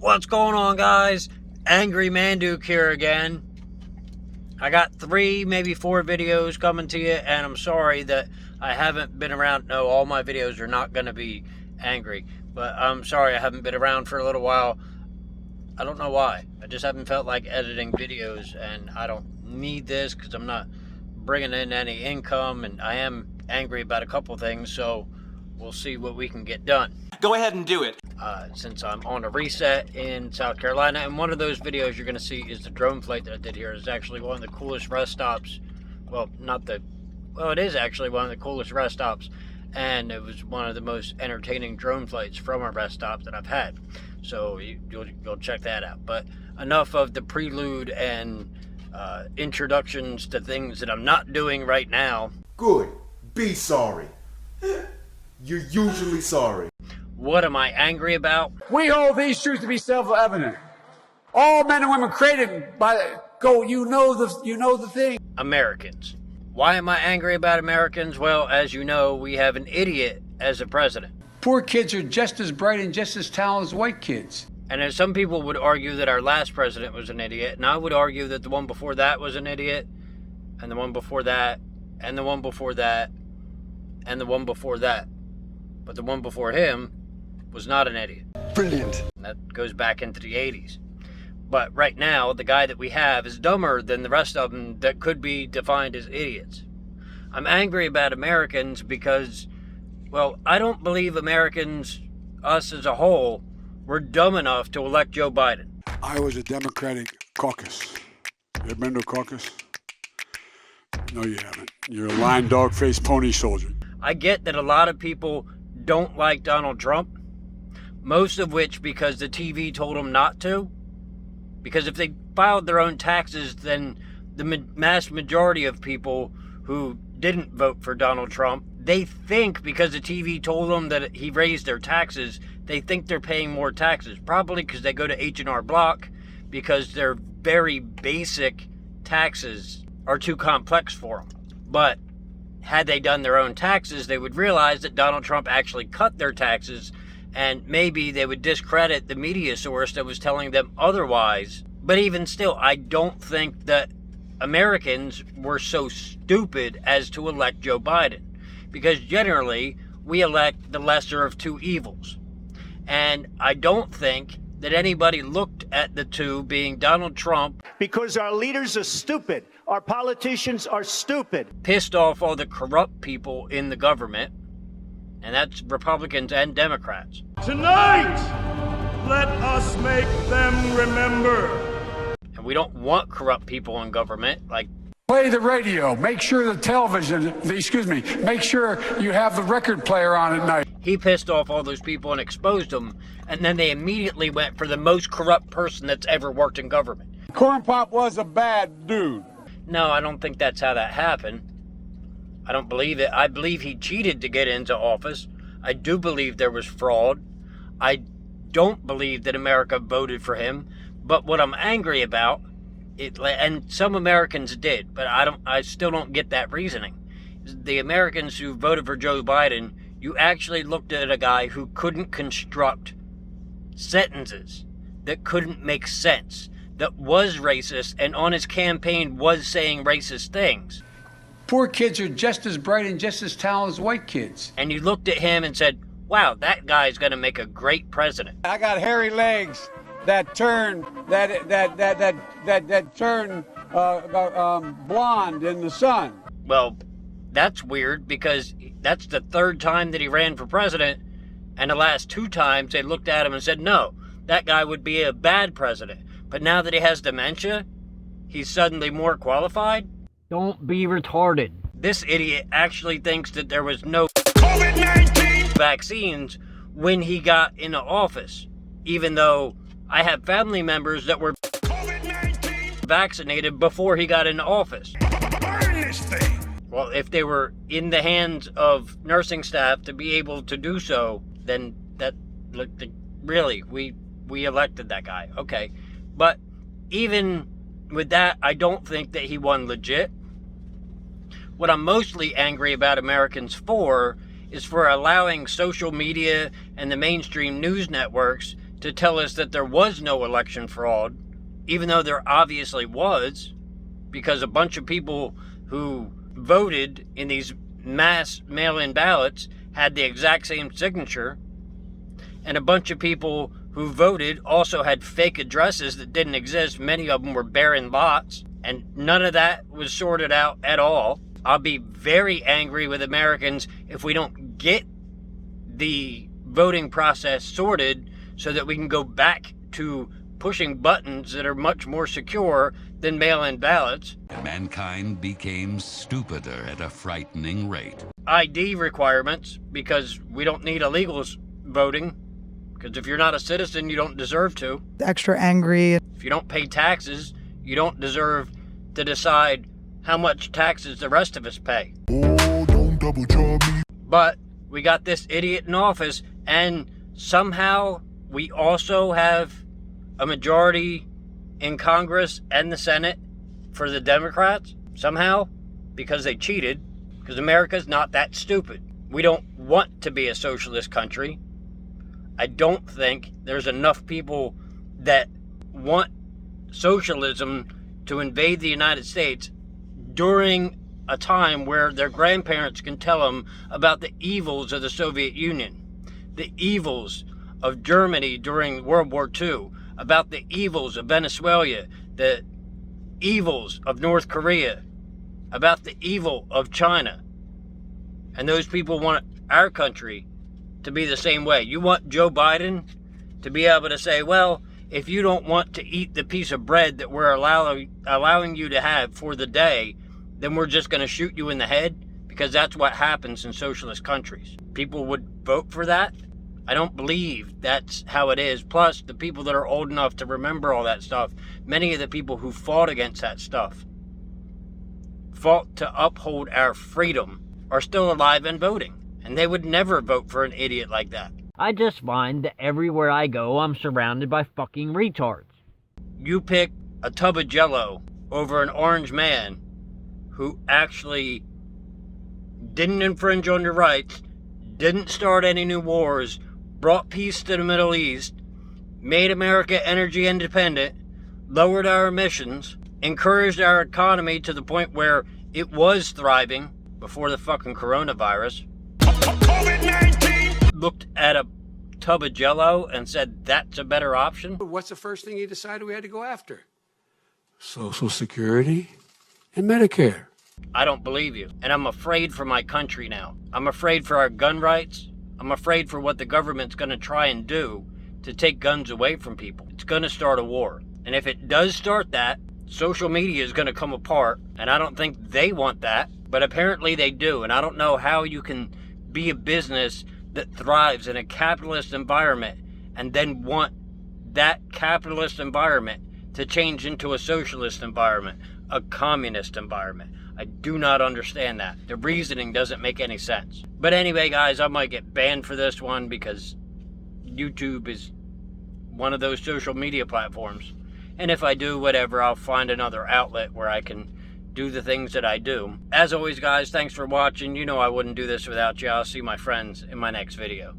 What's going on, guys? Angry Manduke here again. I got 3, maybe 4 videos coming to you, and I'm sorry that I haven't been around. No, all my videos are not going to be angry, but I'm sorry I haven't been around for a little while. I don't know why. I just haven't felt like editing videos, and I don't need this because I'm not bringing in any income, and I am angry about a couple things, so we'll see what we can get done. Go ahead and do it. Since I'm on a reset in South Carolina, and one of those videos you're going to see is the drone flight that I did here. It's actually one of the coolest rest stops. Well, it is actually one of the coolest rest stops, and it was one of the most entertaining drone flights from a rest stop that I've had. So you'll check that out. But enough of the prelude and introductions to things that I'm not doing right now. Good. Be sorry. You're usually sorry. What am I angry about? We hold these truths to be self-evident. All men and women created by you know the thing. Americans. Why am I angry about Americans? Well, as you know, we have an idiot as a president. Poor kids are just as bright and just as talented as white kids. And as some people would argue that our last president was an idiot, and I would argue that the one before that was an idiot, and the one before that, and the one before that, and the one before that. But the one before him was not an idiot. Brilliant. And that goes back into the 80s. But right now, the guy that we have is dumber than the rest of them that could be defined as idiots. I'm angry about Americans because, well, I don't believe Americans, us as a whole, were dumb enough to elect Joe Biden. I was a Democratic caucus. You ever been to a caucus? No, you haven't. You're a lying dog-faced pony soldier. I get that a lot of people don't like Donald Trump, most of which because the TV told them not to. Because if they filed their own taxes, then the mass majority of people who didn't vote for Donald Trump, they think because the TV told them that he raised their taxes, they think they're paying more taxes. Probably because they go to H&R Block, because their very basic taxes are too complex for them. But had they done their own taxes, they would realize that Donald Trump actually cut their taxes, and maybe they would discredit the media source that was telling them otherwise. But even still, I don't think that Americans were so stupid as to elect Joe Biden. Because generally, we elect the lesser of two evils. And I don't think that anybody looked at the two being Donald Trump. Because our leaders are stupid. Our politicians are stupid. Pissed off all the corrupt people in the government. And that's Republicans and Democrats. Tonight, let us make them remember. And we don't want corrupt people in government. Like, Play the radio. Make sure make sure you have the record player on at night. he pissed off all those people and exposed them. And then they immediately went for the most corrupt person that's ever worked in government. Corn Pop was a bad dude. No, I don't think that's how that happened. I don't believe it. I believe he cheated to get into office. I do believe there was fraud. I don't believe that America voted for him. But what I'm angry about, and some Americans did, but I still don't get that reasoning. The Americans who voted for Joe Biden, you actually looked at a guy who couldn't construct sentences, that couldn't make sense, that was racist, and on his campaign was saying racist things. Poor kids are just as bright and just as talented as white kids. And you looked at him and said, wow, that guy's going to make a great president. I got hairy legs that turn blonde in the sun. Well, that's weird because that's the 3rd time that he ran for president, and the last 2 times they looked at him and said, no, that guy would be a bad president. But now that he has dementia, he's suddenly more qualified? Don't be retarded. This idiot actually thinks that there was no COVID-19 vaccines when he got into office, even though I have family members that were COVID-19 vaccinated before he got into office. Burn this thing. Well, if they were in the hands of nursing staff to be able to do so, then really, we elected that guy. Okay. But even with that, I don't think that he won legit. What I'm mostly angry about Americans for is for allowing social media and the mainstream news networks to tell us that there was no election fraud, even though there obviously was, because a bunch of people who voted in these mass mail-in ballots had the exact same signature, and a bunch of people who voted also had fake addresses that didn't exist. Many of them were barren lots, and none of that was sorted out at all. I'll be very angry with Americans if we don't get the voting process sorted so that we can go back to pushing buttons that are much more secure than mail-in ballots. Mankind became stupider at a frightening rate. ID requirements, because we don't need illegals voting, because if you're not a citizen, you don't deserve to. Extra angry. If you don't pay taxes, you don't deserve to decide how much taxes the rest of us pay. Oh, don't double jaw me. But we got this idiot in office, and somehow we also have a majority in Congress and the Senate for the Democrats, somehow, because they cheated, because America's not that stupid. We don't want to be a socialist country. I don't think there's enough people that want socialism to invade the United States during a time where their grandparents can tell them about the evils of the Soviet Union, the evils of Germany during World War II, about the evils of Venezuela, the evils of North Korea, about the evil of China. And those people want our country to be the same way. You want Joe Biden to be able to say, well, if you don't want to eat the piece of bread that we're allowing you to have for the day, then we're just going to shoot you in the head, because that's what happens in socialist countries. People would vote for that? I don't believe that's how it is. Plus, the people that are old enough to remember all that stuff, many of the people who fought against that stuff, fought to uphold our freedom, are still alive and voting. And they would never vote for an idiot like that. I just find that everywhere I go, I'm surrounded by fucking retards. You pick a tub of Jell-O over an orange man who actually didn't infringe on your rights, didn't start any new wars, brought peace to the Middle East, made America energy independent, lowered our emissions, encouraged our economy to the point where it was thriving before the fucking coronavirus. COVID-19! Looked at a tub of Jell-O and said that's a better option. What's the first thing he decided we had to go after? Social Security and Medicare. I don't believe you. And I'm afraid for my country now. I'm afraid for our gun rights. I'm afraid for what the government's going to try and do to take guns away from people. It's going to start a war. And if it does start that, social media is going to come apart. And I don't think they want that. But apparently they do. And I don't know how you can be a business that thrives in a capitalist environment and then want that capitalist environment to change into a socialist environment, a communist environment. I do not understand that. The reasoning doesn't make any sense. But anyway, guys, I might get banned for this one because YouTube is one of those social media platforms. And if I do, whatever, I'll find another outlet where I can do the things that I do. As always, guys, thanks for watching. You know I wouldn't do this without you. I'll see my friends in my next video.